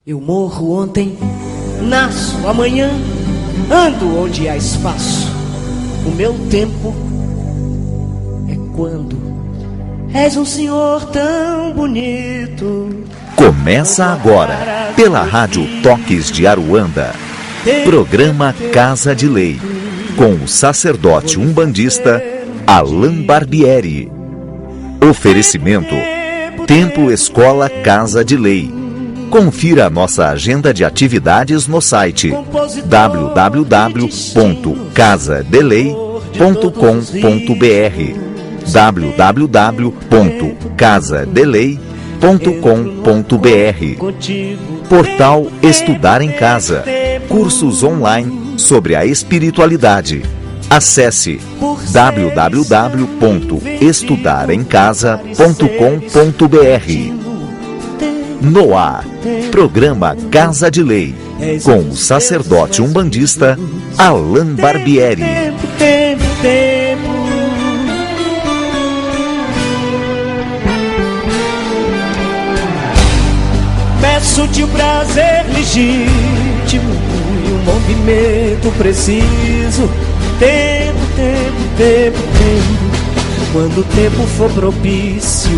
Eu morro ontem, nasço amanhã, ando onde há espaço. O meu tempo é quando és um senhor tão bonito. Começa agora, pela Rádio Toques de Aruanda, programa Casa de Lei, com o sacerdote umbandista Alain Barbieri. Oferecimento: Templo Escola Casa de Lei. Confira a nossa agenda de atividades no site www.casadelei.com.br www.casadelei.com.br. Portal Estudar em Casa, cursos online sobre a espiritualidade. Acesse www.estudaremcasa.com.br. No ar, programa Casa de Lei, com o sacerdote umbandista Alain Barbieri. Tempo. Peço-te o prazer legítimo e um movimento preciso. Tempo. Quando o tempo for propício.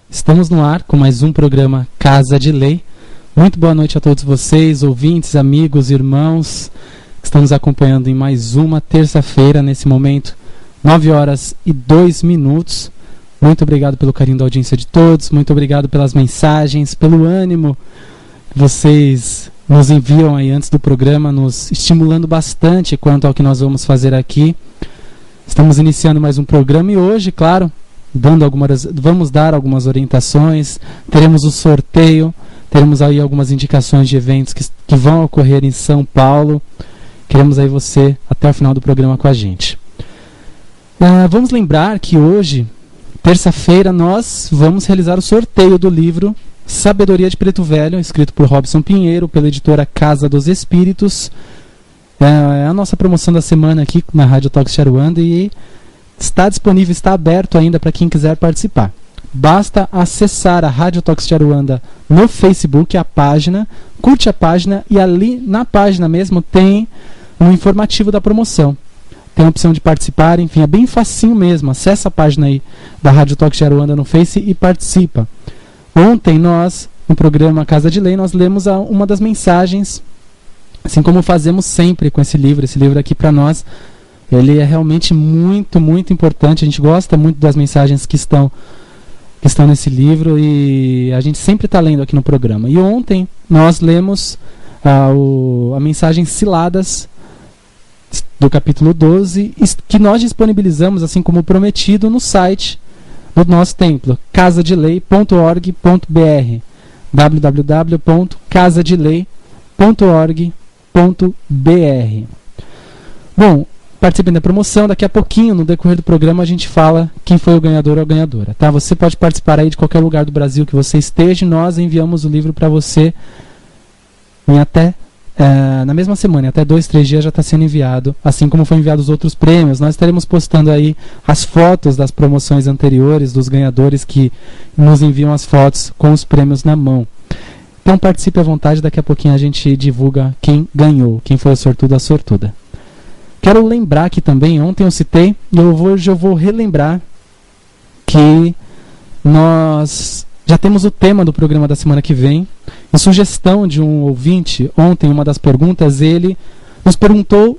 Estamos no ar com mais um programa Casa de Lei. Muito boa noite a todos vocês, ouvintes, amigos, irmãos, que estão nos acompanhando em mais uma terça-feira, nesse momento, 9h02. Muito obrigado pelo carinho da audiência de todos, muito obrigado pelas mensagens, pelo ânimo que vocês nos enviam aí antes do programa, nos estimulando bastante quanto ao que nós vamos fazer aqui. Estamos iniciando mais um programa e hoje, claro, vamos dar algumas orientações, teremos o sorteio, teremos aí algumas indicações de eventos que vão ocorrer em São Paulo. Queremos aí você até o final do programa com a gente. Vamos lembrar que hoje, terça-feira, nós vamos realizar o sorteio do livro Sabedoria de Preto Velho, escrito por Robson Pinheiro, pela editora Casa dos Espíritos. É a nossa promoção da semana aqui na Rádio Toques de Aruanda e está disponível, está aberto ainda para quem quiser participar. Basta acessar a Rádio Toques de Aruanda no Facebook, a página, curte a página e ali na página mesmo tem um informativo da promoção. Tem a opção de participar, enfim, é bem facinho mesmo. Acessa a página aí da Rádio Toques de Aruanda no Face e participa. Ontem nós, no programa Casa de Lei, nós lemos uma das mensagens, assim como fazemos sempre com esse livro. Esse livro aqui para nós, ele é realmente muito, muito importante. A gente gosta muito das mensagens que estão nesse livro e a gente sempre está lendo aqui no programa. E ontem nós lemos a mensagem Ciladas do capítulo 12, que nós disponibilizamos, assim como prometido, no site do nosso templo, casadelei.org.br www.casadelei.org.br. Bom, participem da promoção. Daqui a pouquinho, no decorrer do programa, a gente fala quem foi o ganhador ou a ganhadora, tá? Você pode participar aí de qualquer lugar do Brasil que você esteja e nós enviamos o livro para você na mesma semana, até 2-3 dias já está sendo enviado, assim como foi enviado os outros prêmios. Nós estaremos postando aí as fotos das promoções anteriores, dos ganhadores que nos enviam as fotos com os prêmios na mão. Então participe à vontade, daqui a pouquinho a gente divulga quem ganhou, quem foi o sortudo ou a sortuda. Quero lembrar que também, ontem eu citei, e hoje eu vou relembrar que nós já temos o tema do programa da semana que vem. Em sugestão de um ouvinte, ontem, uma das perguntas, ele nos perguntou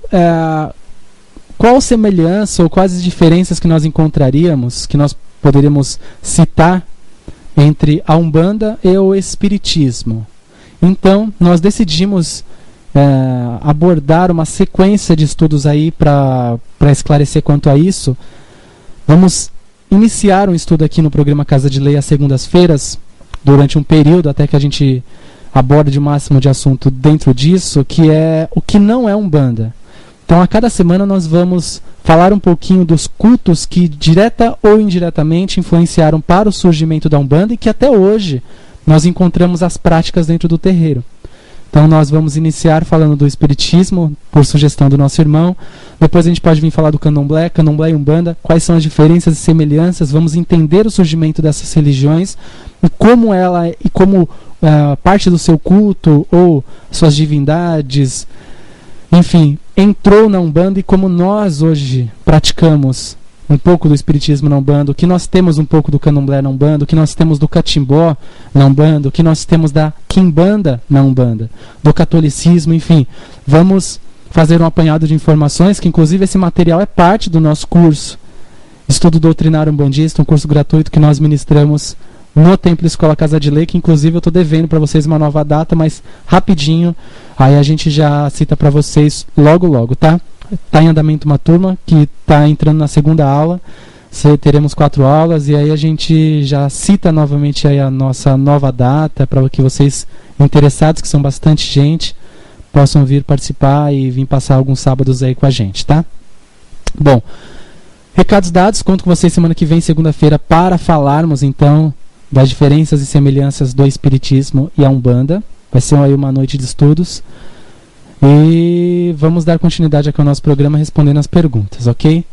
qual semelhança ou quais as diferenças que nós encontraríamos, que nós poderíamos citar entre a Umbanda e o Espiritismo. Então, nós decidimos abordar uma sequência de estudos aí para esclarecer quanto a isso. Vamos iniciar um estudo aqui no programa Casa de Lei às segundas-feiras, durante um período até que a gente aborde o máximo de assunto dentro disso, que é o que não é Umbanda. Então, a cada semana nós vamos falar um pouquinho dos cultos que, direta ou indiretamente, influenciaram para o surgimento da Umbanda e que até hoje nós encontramos as práticas dentro do terreiro. Então nós vamos iniciar falando do Espiritismo, por sugestão do nosso irmão. Depois a gente pode vir falar do Candomblé e Umbanda, quais são as diferenças e semelhanças. Vamos entender o surgimento dessas religiões e como parte do seu culto ou suas divindades, enfim, entrou na Umbanda e como nós hoje praticamos um pouco do Espiritismo na Umbanda, o que nós temos um pouco do Candomblé na Umbanda, o que nós temos do Catimbó na Umbanda, o que nós temos da Quimbanda na Umbanda, do catolicismo, enfim. Vamos fazer um apanhado de informações, que inclusive esse material é parte do nosso curso Estudo Doutrinário Umbandista, um curso gratuito que nós ministramos no Templo Escola Casa de Lei, que inclusive eu estou devendo para vocês uma nova data, mas rapidinho, aí a gente já cita para vocês logo, tá? Está em andamento uma turma que está entrando na segunda aula. Teremos 4 aulas e aí a gente já cita novamente aí a nossa nova data para que vocês interessados, que são bastante gente, possam vir participar e vir passar alguns sábados aí com a gente, tá? Bom, recados dados, conto com vocês semana que vem, segunda-feira, para falarmos então das diferenças e semelhanças do Espiritismo e a Umbanda. Vai ser aí uma noite de estudos. E vamos dar continuidade aqui ao nosso programa respondendo as perguntas, ok?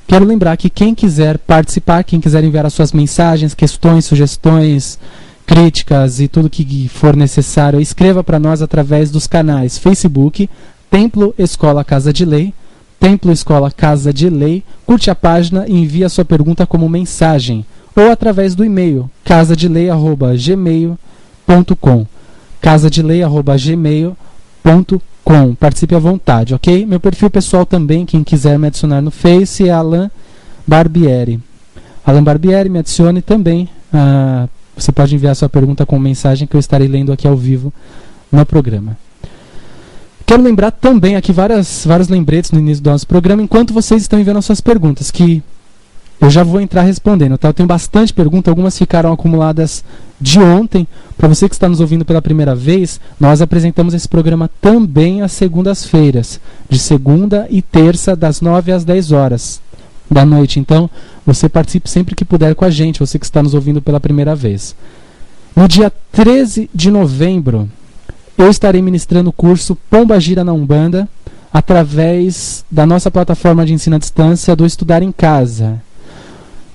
Quero lembrar que quem quiser participar, quem quiser enviar as suas mensagens, questões, sugestões, críticas e tudo que for necessário, escreva para nós através dos canais Facebook, Templo Escola Casa de Lei, Templo Escola Casa de Lei, curte a página e envie a sua pergunta como mensagem, ou através do e-mail, casadelei@gmail.com, casadelei@gmail.com. Participe à vontade, ok? Meu perfil pessoal também, quem quiser me adicionar no Face, é Alan Barbieri. Alan Barbieri, me adicione também. Você pode enviar sua pergunta com mensagem que eu estarei lendo aqui ao vivo no programa. Quero lembrar também aqui vários lembretes no início do nosso programa, enquanto vocês estão enviando as suas perguntas, que eu já vou entrar respondendo, tá? Eu tenho bastante perguntas, algumas ficaram acumuladas de ontem. Para você que está nos ouvindo pela primeira vez, nós apresentamos esse programa também às segundas-feiras, de segunda e terça, das 9 às 10 horas da noite. Então, você participe sempre que puder com a gente, você que está nos ouvindo pela primeira vez. No dia 13 de novembro, eu estarei ministrando o curso Pombagira na Umbanda, através da nossa plataforma de ensino à distância do Estudar em Casa.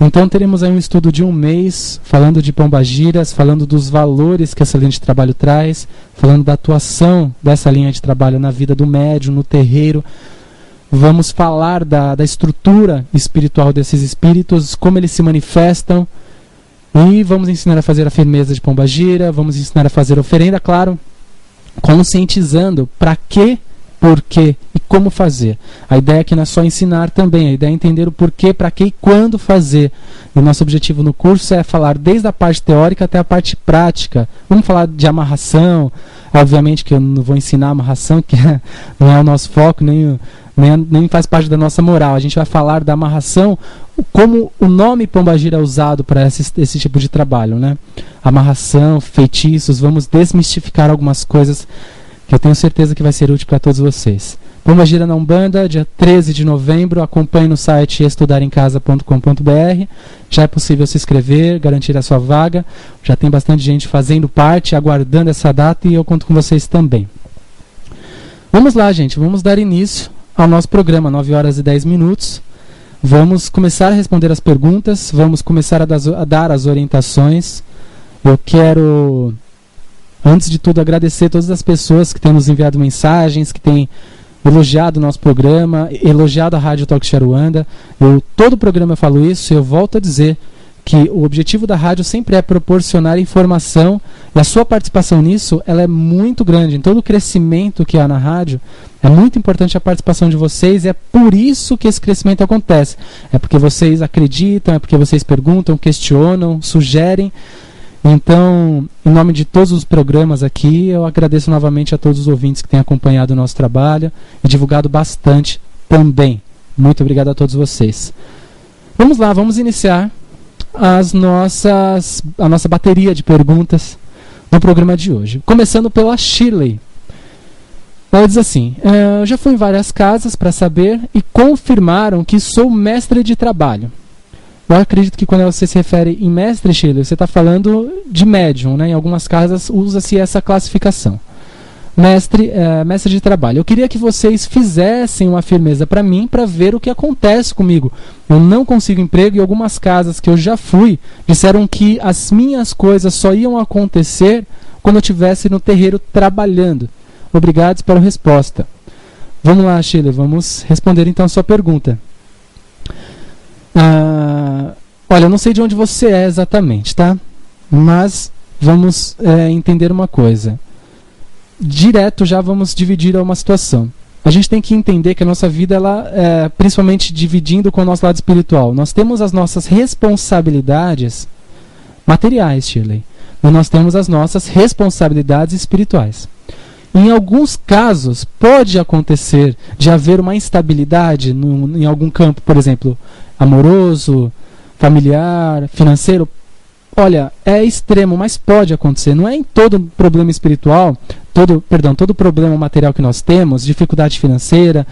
Então teremos aí um estudo de 1 mês, falando de pombagiras, falando dos valores que essa linha de trabalho traz, falando da atuação dessa linha de trabalho na vida do médium, no terreiro. Vamos falar da estrutura espiritual desses espíritos, como eles se manifestam, e vamos ensinar a fazer a firmeza de pombagira, vamos ensinar a fazer oferenda, claro, conscientizando para quê, por quê e como fazer. A ideia aqui não é só ensinar também, a ideia é entender o porquê, para quê e quando fazer. E o nosso objetivo no curso é falar desde a parte teórica até a parte prática. Vamos falar de amarração, obviamente que eu não vou ensinar amarração, que não é o nosso foco, nem faz parte da nossa moral. A gente vai falar da amarração, como o nome pombagira é usado para esse tipo de trabalho, né? Amarração, feitiços, vamos desmistificar algumas coisas que eu tenho certeza que vai ser útil para todos vocês. Pombagira na Umbanda, dia 13 de novembro, acompanhe no site estudarencasa.com.br. Já é possível se inscrever, garantir a sua vaga. Já tem bastante gente fazendo parte, aguardando essa data, e eu conto com vocês também. Vamos lá, gente, vamos dar início ao nosso programa, 9 horas e 10 minutos. Vamos começar a responder as perguntas, vamos começar a dar as orientações. Eu quero, antes de tudo, agradecer todas as pessoas que têm nos enviado mensagens, que têm elogiado o nosso programa, elogiado a Rádio Talks de Aruanda. Todo o programa eu falo isso, e eu volto a dizer que o objetivo da rádio sempre é proporcionar informação, e a sua participação nisso ela é muito grande. Em todo o crescimento que há na rádio, é muito importante a participação de vocês, e é por isso que esse crescimento acontece. É porque vocês acreditam, é porque vocês perguntam, questionam, sugerem. Então, em nome de todos os programas aqui, eu agradeço novamente a todos os ouvintes que têm acompanhado o nosso trabalho e divulgado bastante também. Muito obrigado a todos vocês. Vamos lá, vamos iniciar a nossa bateria de perguntas no programa de hoje. Começando pela Shirley. Ela diz assim: eu já fui em várias casas para saber e confirmaram que sou mestre de trabalho. Eu acredito que quando você se refere em mestre, Shirley, você está falando de médium, né? Em algumas casas usa-se essa classificação. mestre de trabalho, eu queria que vocês fizessem uma firmeza para mim, para ver o que acontece comigo. Eu não consigo emprego e algumas casas que eu já fui disseram que as minhas coisas só iam acontecer quando eu estivesse no terreiro trabalhando. Obrigado pela resposta. Vamos lá, Sheila, vamos responder então a sua pergunta. Olha, eu não sei de onde você é exatamente, tá? Mas vamos entender uma coisa. Direto já vamos dividir uma situação. A gente tem que entender que a nossa vida, ela principalmente dividindo com o nosso lado espiritual, nós temos as nossas responsabilidades materiais, Shirley, e nós temos as nossas responsabilidades espirituais. Em alguns casos, pode acontecer de haver uma instabilidade em algum campo, por exemplo, amoroso, familiar, financeiro. Olha, é extremo, mas pode acontecer. Não é em todo problema espiritual, todo problema material que nós temos, dificuldade financeira,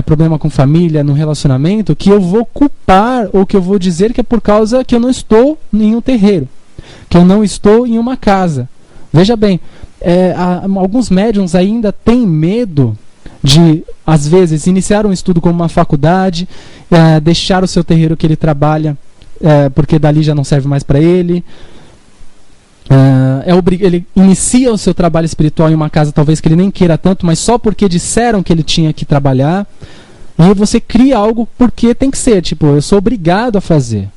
problema com família, no relacionamento, que eu vou culpar ou que eu vou dizer que é por causa que eu não estou em um terreiro, que eu não estou em uma casa. Veja bem, alguns médiuns ainda têm medo de, às vezes, iniciar um estudo como uma faculdade, deixar o seu terreiro que ele trabalha, porque dali já não serve mais para ele. Ele inicia o seu trabalho espiritual em uma casa talvez que ele nem queira tanto, mas só porque disseram que ele tinha que trabalhar. E você cria algo porque tem que ser, tipo, eu sou obrigado a fazer.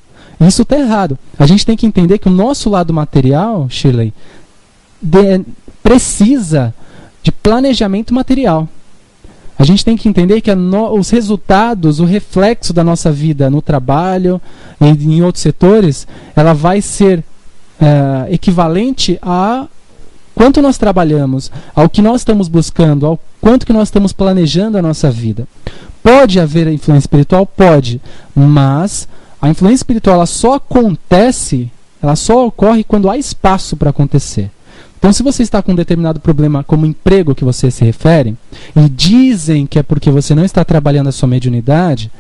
Isso está errado. A gente tem que entender que o nosso lado material, Shirley, precisa de planejamento material. A gente tem que entender que os resultados, o reflexo da nossa vida no trabalho e em outros setores, ela vai ser equivalente a quanto nós trabalhamos, ao que nós estamos buscando, ao quanto que nós estamos planejando a nossa vida. Pode haver influência espiritual? Pode, mas a influência espiritual ela só ocorre quando há espaço para acontecer. Então, se você está com um determinado problema como emprego que você se refere, e dizem que é porque você não está trabalhando a sua mediunidade,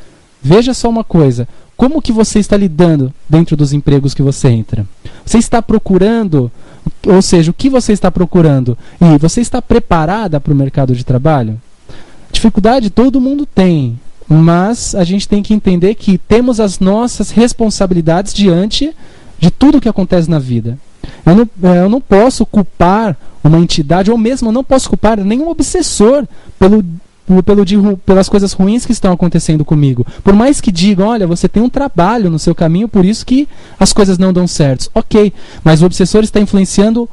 veja só uma coisa, como que você está lidando dentro dos empregos que você entra? Você está procurando, ou seja, o que você está procurando? E você está preparada para o mercado de trabalho? Dificuldade todo mundo tem, mas a gente tem que entender que temos as nossas responsabilidades diante de tudo que acontece na vida. Eu não posso culpar uma entidade, ou mesmo eu não posso culpar nenhum obsessor pelas coisas ruins que estão acontecendo comigo. Por mais que digam, olha, você tem um trabalho no seu caminho, por isso que as coisas não dão certo. Ok, mas o obsessor está influenciando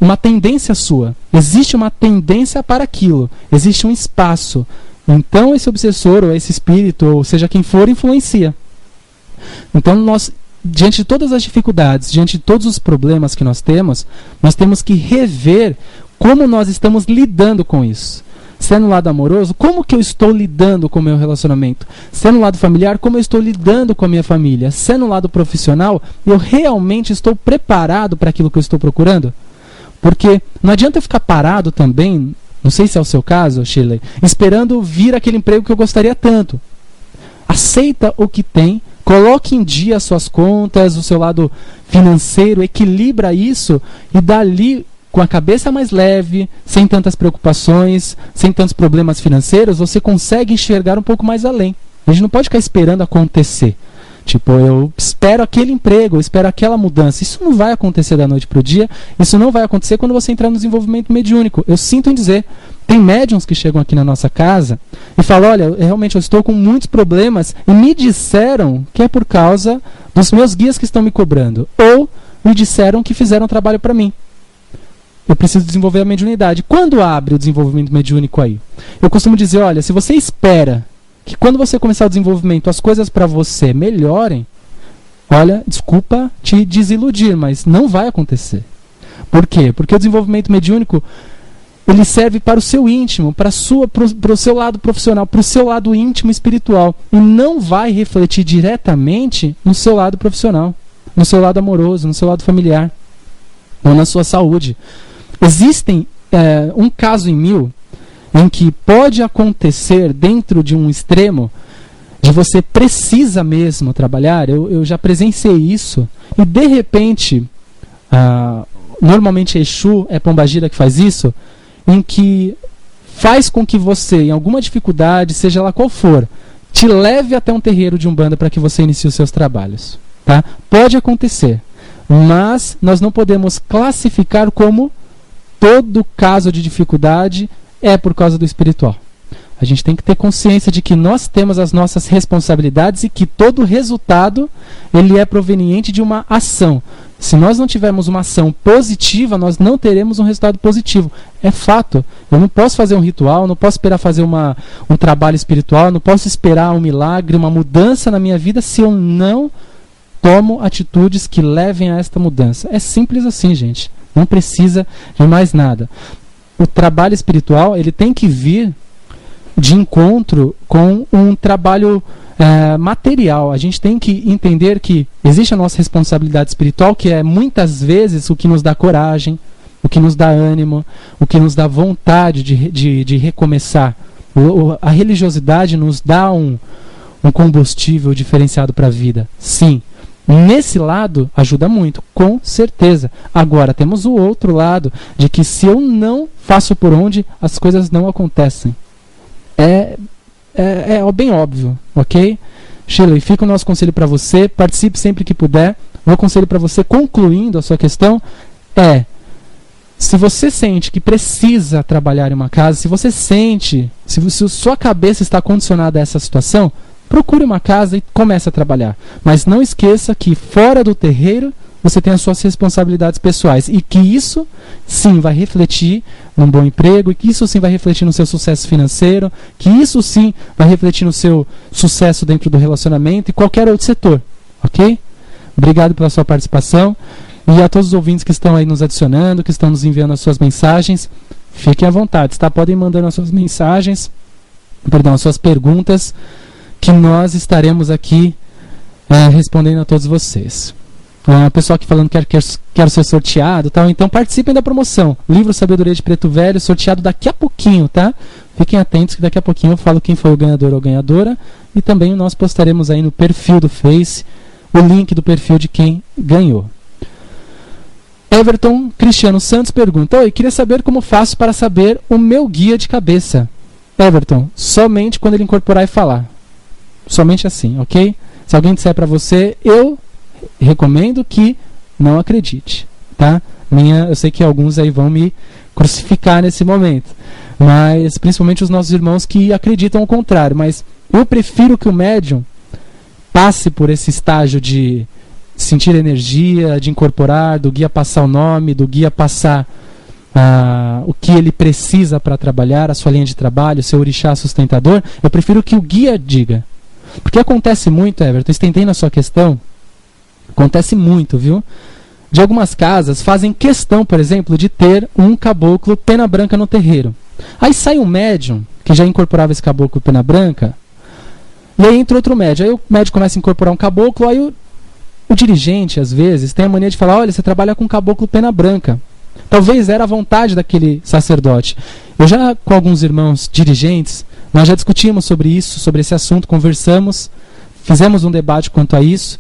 uma tendência sua. Existe uma tendência para aquilo, existe um espaço. Então esse obsessor, ou esse espírito, ou seja quem for, influencia. Então nós, diante de todas as dificuldades, diante de todos os problemas que nós temos que rever como nós estamos lidando com isso. Se é no lado amoroso, como que eu estou lidando com o meu relacionamento? Se é no lado familiar, como eu estou lidando com a minha família? Se é no lado profissional, eu realmente estou preparado para aquilo que eu estou procurando? Porque não adianta eu ficar parado também, não sei se é o seu caso, Shirley, esperando vir aquele emprego que eu gostaria tanto. Aceita o que tem, coloque em dia as suas contas, o seu lado financeiro, equilibra isso e dali, com a cabeça mais leve, sem tantas preocupações, sem tantos problemas financeiros, você consegue enxergar um pouco mais além. A gente não pode ficar esperando acontecer. Tipo, eu espero aquele emprego, eu espero aquela mudança. Isso não vai acontecer da noite para o dia, isso não vai acontecer quando você entrar no desenvolvimento mediúnico. Eu sinto em dizer, tem médiuns que chegam aqui na nossa casa e falam, olha, realmente eu estou com muitos problemas e me disseram que é por causa dos meus guias que estão me cobrando. Ou me disseram que fizeram trabalho para mim. Eu preciso desenvolver a mediunidade. Quando abre o desenvolvimento mediúnico aí? Eu costumo dizer, olha, se você espera que quando você começar o desenvolvimento as coisas para você melhorem, olha, desculpa te desiludir, mas não vai acontecer. Por quê? Porque o desenvolvimento mediúnico ele serve para o seu íntimo, para o seu lado profissional, para o seu lado íntimo espiritual, e não vai refletir diretamente no seu lado profissional, no seu lado amoroso, no seu lado familiar, ou na sua saúde. Existem um caso em 1000 em que pode acontecer dentro de um extremo de você precisa mesmo trabalhar. Eu já presenciei isso e de repente normalmente Exu, é Pombagira que faz isso, em que faz com que você, em alguma dificuldade, seja lá qual for, te leve até um terreiro de Umbanda para que você inicie os seus trabalhos. Tá? Pode acontecer, mas nós não podemos classificar como todo caso de dificuldade é por causa do espiritual. A gente tem que ter consciência de que nós temos as nossas responsabilidades e que todo resultado ele é proveniente de uma ação. Se nós não tivermos uma ação positiva, nós não teremos um resultado positivo. É fato. Eu não posso fazer um ritual, não posso esperar fazer um trabalho espiritual, não posso esperar um milagre, uma mudança na minha vida se eu não tomo atitudes que levem a esta mudança. É simples assim, gente. Não precisa de mais nada. O trabalho espiritual ele tem que vir de encontro com um trabalho material. A gente tem que entender que existe a nossa responsabilidade espiritual, que é muitas vezes o que nos dá coragem, o que nos dá ânimo, o que nos dá vontade de recomeçar. A religiosidade nos dá um combustível diferenciado para a vida. Sim. Nesse lado, ajuda muito, com certeza. Agora, temos o outro lado, de que se eu não faço por onde, as coisas não acontecem. É bem óbvio, ok? Sheila, e fica o nosso conselho para você, participe sempre que puder. O meu conselho para você, concluindo a sua questão, se você sente que precisa trabalhar em uma casa, se você sente, se sua cabeça está condicionada a essa situação, procure uma casa e comece a trabalhar. Mas não esqueça que fora do terreiro você tem as suas responsabilidades pessoais e que isso sim vai refletir num bom emprego, e que isso sim vai refletir no seu sucesso financeiro, que isso sim vai refletir no seu sucesso dentro do relacionamento e qualquer outro setor, ok? Obrigado pela sua participação e a todos os ouvintes que estão aí nos adicionando, que estão nos enviando as suas mensagens, fiquem à vontade, tá? Podem mandando as suas mensagens, as suas perguntas, que nós estaremos aqui respondendo a todos vocês. Pessoal aqui falando que quero ser sorteado, tal. Então participem da promoção. Livro Sabedoria de Preto Velho, sorteado daqui a pouquinho, tá? Fiquem atentos que daqui a pouquinho eu falo quem foi o ganhador ou ganhadora. E também nós postaremos aí no perfil do Face o link do perfil de quem ganhou. Everton Cristiano Santos pergunta: oi, queria saber como faço para saber o meu guia de cabeça. Everton, somente quando ele incorporar e falar. Somente assim, ok? Se alguém disser para você, eu recomendo que não acredite, tá? Eu sei que alguns aí vão me crucificar nesse momento, mas principalmente os nossos irmãos que acreditam o contrário, mas eu prefiro que o médium passe por esse estágio de sentir energia, de incorporar, do guia passar o nome, do guia passar o que ele precisa para trabalhar, a sua linha de trabalho, o seu orixá sustentador. Eu prefiro que o guia diga, porque acontece muito, Everton, estendendo a sua questão, acontece muito, viu? De algumas casas fazem questão, por exemplo, de ter um caboclo pena branca no terreiro. Aí sai um médium que já incorporava esse caboclo pena branca, e aí entra outro médium. Aí o médium começa a incorporar um caboclo, aí o dirigente, às vezes, tem a mania de falar: olha, você trabalha com caboclo pena branca. Talvez era a vontade daquele sacerdote. Eu já, com alguns irmãos dirigentes, nós já discutimos sobre isso, sobre esse assunto, conversamos, fizemos um debate quanto a isso.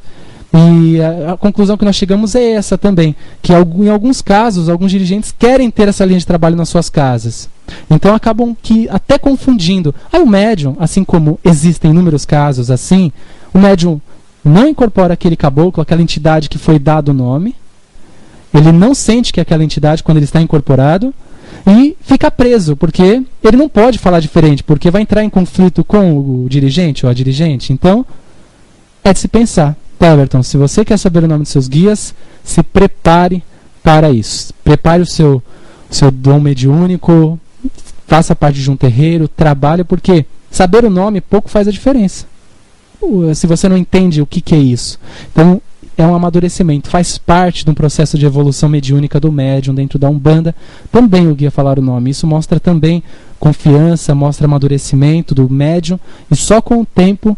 E a conclusão que nós chegamos é essa também, que em alguns casos, alguns dirigentes querem ter essa linha de trabalho nas suas casas. Então acabam até confundindo. Aí o médium, assim como existem inúmeros casos assim, o médium não incorpora aquele caboclo, aquela entidade que foi dado o nome, ele não sente que é aquela entidade quando ele está incorporado, e fica preso, porque ele não pode falar diferente, porque vai entrar em conflito com o dirigente ou a dirigente. Então, é de se pensar. Everton, se você quer saber o nome dos seus guias, se prepare para isso. Prepare o seu dom mediúnico, faça parte de um terreiro, trabalhe, porque saber o nome pouco faz a diferença. Se você não entende o que é isso. Então, é um amadurecimento, faz parte de um processo de evolução mediúnica do médium dentro da Umbanda. Também o guia falar o nome. Isso mostra também confiança, mostra amadurecimento do médium, e só com o tempo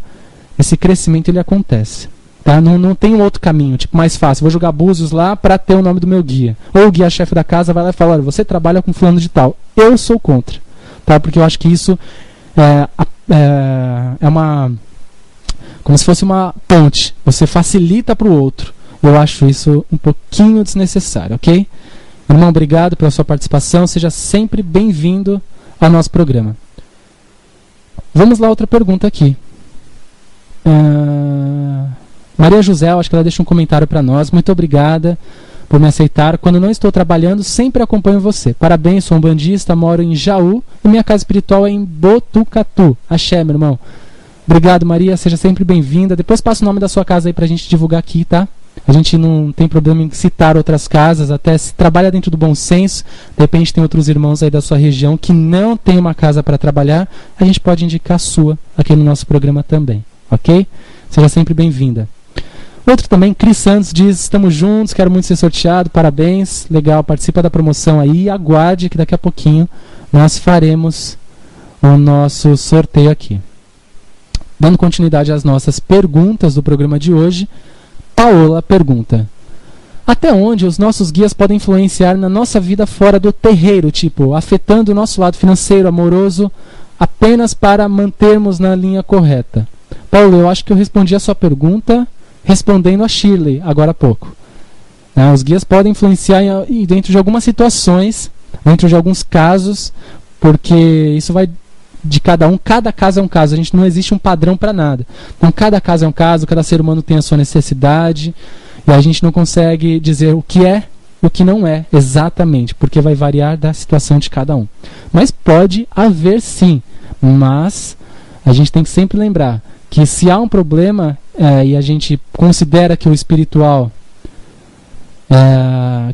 esse crescimento ele acontece. Tá? Não tem um outro caminho, tipo, mais fácil. Vou jogar búzios lá para ter o nome do meu guia. Ou o guia-chefe da casa vai lá e fala: olha, você trabalha com fulano de tal. Eu sou contra. Tá? Porque eu acho que isso é uma... como se fosse uma ponte. Você facilita para o outro. Eu acho isso um pouquinho desnecessário, ok? Irmão, obrigado pela sua participação. Seja sempre bem-vindo ao nosso programa. Vamos lá, outra pergunta aqui. Maria José, acho que ela deixa um comentário para nós. Muito obrigada por me aceitar. Quando não estou trabalhando, sempre acompanho você. Parabéns, sou um bandista, moro em Jaú e minha casa espiritual é em Botucatu. Axé, meu irmão. Obrigado, Maria. Seja sempre bem-vinda. Depois passa o nome da sua casa aí pra gente divulgar aqui, tá? A gente não tem problema em citar outras casas, até se trabalha dentro do bom senso. De repente tem outros irmãos aí da sua região que não tem uma casa para trabalhar, a gente pode indicar a sua aqui no nosso programa também, ok? Seja sempre bem-vinda. Outro também, Cris Santos diz: estamos juntos, quero muito ser sorteado, parabéns, legal, participa da promoção aí e aguarde que daqui a pouquinho nós faremos o nosso sorteio aqui. Dando continuidade às nossas perguntas do programa de hoje, Paola pergunta: até onde os nossos guias podem influenciar na nossa vida fora do terreiro, tipo, afetando o nosso lado financeiro, amoroso, apenas para mantermos na linha correta? Paulo, eu acho que eu respondi a sua pergunta respondendo a Shirley agora há pouco. Os guias podem influenciar dentro de algumas situações, dentro de alguns casos, porque isso vai de cada um, cada caso é um caso, a gente não existe um padrão para nada. Então cada caso é um caso, cada ser humano tem a sua necessidade, e a gente não consegue dizer o que é, o que não é exatamente, porque vai variar da situação de cada um. Mas pode haver sim, mas a gente tem que sempre lembrar que se há um problema e a gente considera que o espiritual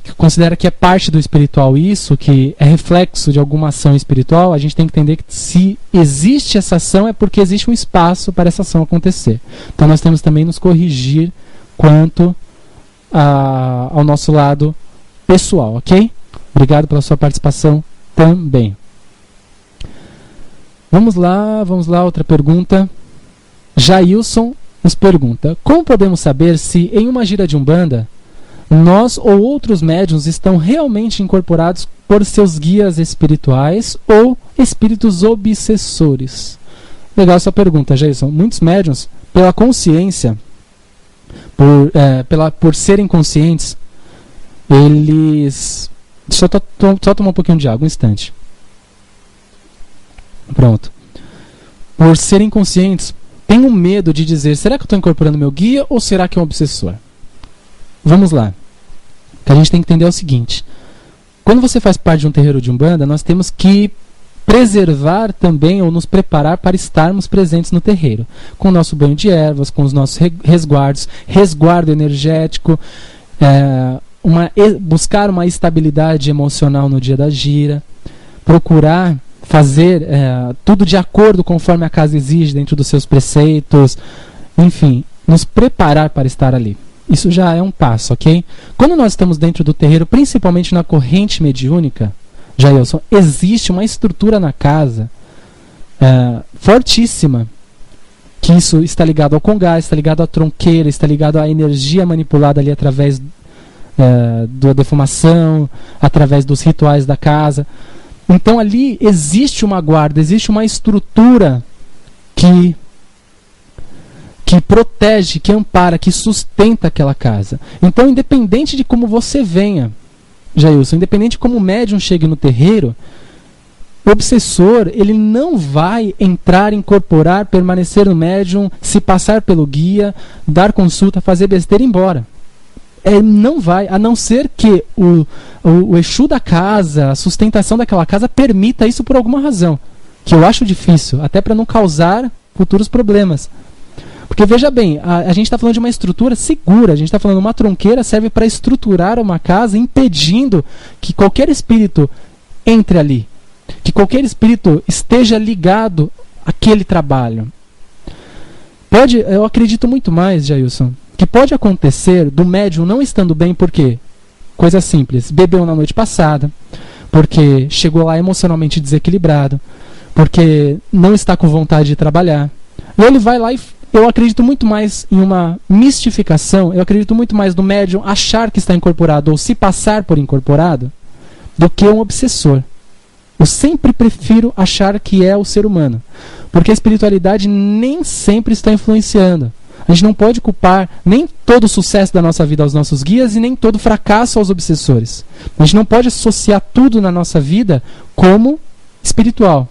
que considera que é parte do espiritual isso, que é reflexo de alguma ação espiritual, a gente tem que entender que se existe essa ação é porque existe um espaço para essa ação acontecer. Então nós temos também nos corrigir quanto ao nosso lado pessoal, ok? Obrigado pela sua participação também. Vamos lá, outra pergunta. Jailson nos pergunta: como podemos saber se em uma gira de Umbanda nós ou outros médiuns estão realmente incorporados por seus guias espirituais ou espíritos obsessores? Legal essa pergunta, Jason. Muitos médiuns, pela consciência, por serem conscientes, eles... Deixa eu só tomar um pouquinho de água, um instante. Pronto. Por serem conscientes, têm um medo de dizer: será que eu estou incorporando meu guia ou será que é um obsessor? Vamos lá. O que a gente tem que entender é o seguinte: quando você faz parte de um terreiro de Umbanda, nós temos que preservar também, ou nos preparar para estarmos presentes no terreiro, com o nosso banho de ervas, com os nossos resguardos, resguardo energético, buscar uma estabilidade emocional no dia da gira, procurar fazer tudo de acordo conforme a casa exige, dentro dos seus preceitos, enfim, nos preparar para estar ali. Isso já é um passo, ok? Quando nós estamos dentro do terreiro, principalmente na corrente mediúnica, Jailson, existe uma estrutura na casa fortíssima, que isso está ligado ao congás, está ligado à tronqueira, está ligado à energia manipulada ali através da defumação, através dos rituais da casa. Então ali existe uma guarda, existe uma estrutura que protege, que ampara, que sustenta aquela casa. Então, independente de como você venha, Jailson, independente de como o médium chegue no terreiro, o obsessor, ele não vai entrar, incorporar, permanecer no médium, se passar pelo guia, dar consulta, fazer besteira e ir embora. Não vai, a não ser que o Exu da casa, a sustentação daquela casa permita isso por alguma razão, que eu acho difícil, até para não causar futuros problemas. Porque veja bem, a gente está falando de uma estrutura segura, a gente está falando de uma tronqueira, serve para estruturar uma casa, impedindo que qualquer espírito entre ali, que qualquer espírito esteja ligado àquele trabalho. Eu acredito muito mais, Jailson, que pode acontecer do médium não estando bem, por quê? Coisa simples: bebeu na noite passada, porque chegou lá emocionalmente desequilibrado, porque não está com vontade de trabalhar. E ele vai lá e eu acredito muito mais em uma mistificação, eu acredito muito mais no médium achar que está incorporado ou se passar por incorporado do que um obsessor. Eu sempre prefiro achar que é o ser humano, porque a espiritualidade nem sempre está influenciando. A gente não pode culpar nem todo o sucesso da nossa vida aos nossos guias e nem todo o fracasso aos obsessores. A gente não pode associar tudo na nossa vida como espiritual.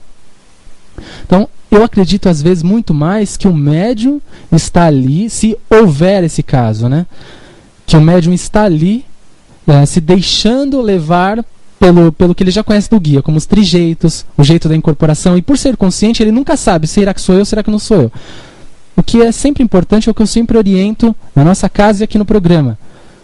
Então, eu acredito às vezes muito mais que o médium está ali, se houver esse caso, né? Que o médium está ali se deixando levar pelo que ele já conhece do guia, como os trejeitos, o jeito da incorporação, e por ser consciente, ele nunca sabe, será que sou eu, será que não sou eu. O que é sempre importante é o que eu sempre oriento na nossa casa e aqui no programa.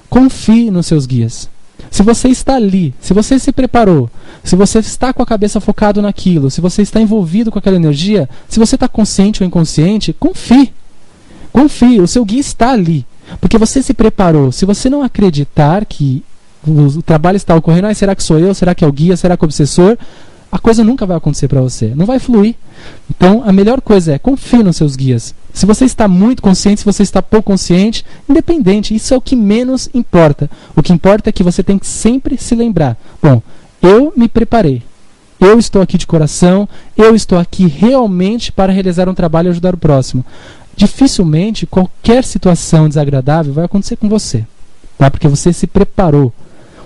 Confie nos seus guias. Se você está ali, se você se preparou, se você está com a cabeça focado naquilo, se você está envolvido com aquela energia, se você está consciente ou inconsciente, confie. Confie, o seu guia está ali. Porque você se preparou. Se você não acreditar que o trabalho está ocorrendo, será que sou eu? Será que é o guia? Será que é o obsessor? A coisa nunca vai acontecer para você. Não vai fluir. Então, a melhor coisa é confie nos seus guias. Se você está muito consciente, se você está pouco consciente, independente. Isso é o que menos importa. O que importa é que você tem que sempre se lembrar. Bom, eu me preparei. Eu estou aqui de coração. Eu estou aqui realmente para realizar um trabalho e ajudar o próximo. Dificilmente qualquer situação desagradável vai acontecer com você. Tá? Porque você se preparou.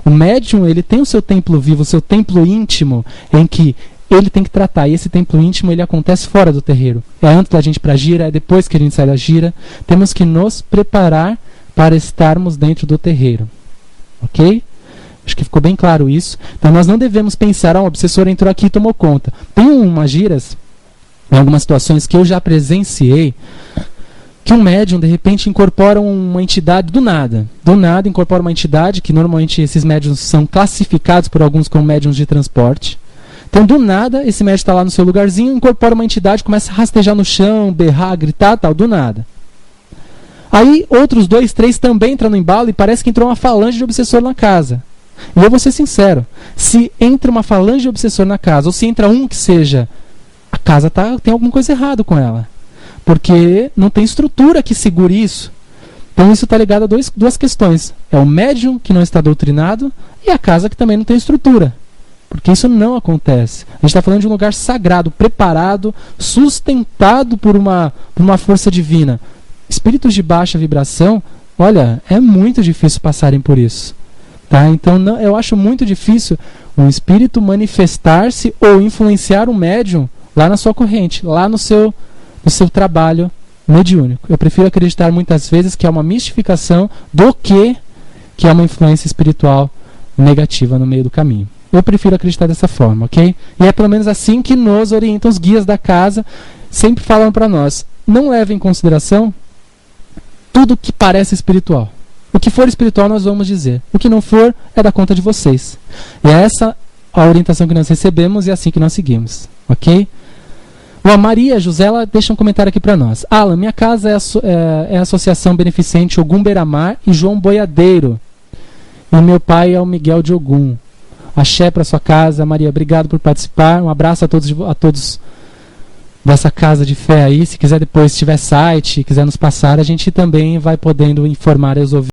O médium, ele tem o seu templo vivo, o seu templo íntimo, em que ele tem que tratar. E esse templo íntimo, ele acontece fora do terreiro. É antes da gente ir para a gira, é depois que a gente sai da gira. Temos que nos preparar para estarmos dentro do terreiro. Ok? Acho que ficou bem claro isso. Então nós não devemos pensar, o obsessor entrou aqui e tomou conta. Tem umas giras, em algumas situações que eu já presenciei, que um médium, de repente, incorpora uma entidade do nada. Do nada, incorpora uma entidade, que normalmente esses médiums são classificados por alguns como médiums de transporte. Então, do nada, esse médium está lá no seu lugarzinho, incorpora uma entidade, começa a rastejar no chão, berrar, gritar, tal, do nada. Aí, outros 2, 3 também entram no embalo e parece que entrou uma falange de obsessor na casa. E eu vou ser sincero, se entra uma falange de obsessor na casa, ou se entra um que seja, a casa tem alguma coisa errada com ela. Porque não tem estrutura que segure isso. Então isso está ligado a duas questões. É o médium que não está doutrinado e a casa que também não tem estrutura. Porque isso não acontece. A gente está falando de um lugar sagrado, preparado, sustentado por uma força divina. Espíritos de baixa vibração, olha, é muito difícil passarem por isso. Tá? Então eu acho muito difícil um espírito manifestar-se ou influenciar um médium lá na sua corrente, lá no seu trabalho mediúnico. Eu prefiro acreditar muitas vezes que é uma mistificação do que é uma influência espiritual negativa no meio do caminho. Eu prefiro acreditar dessa forma, ok? E é pelo menos assim que nos orientam os guias da casa, sempre falam para nós, não levem em consideração tudo que parece espiritual. O que for espiritual nós vamos dizer. O que não for é da conta de vocês. E é essa a orientação que nós recebemos e é assim que nós seguimos, ok? A Maria José, ela deixa um comentário aqui para nós. Alan, minha casa é a Associação Beneficente Ogum Beiramar e João Boiadeiro. E meu pai é o Miguel de Ogum. Axé para sua casa. Maria, obrigado por participar. Um abraço a todos dessa casa de fé aí. Se quiser depois, se tiver site, quiser nos passar, a gente também vai podendo informar os ouvintes.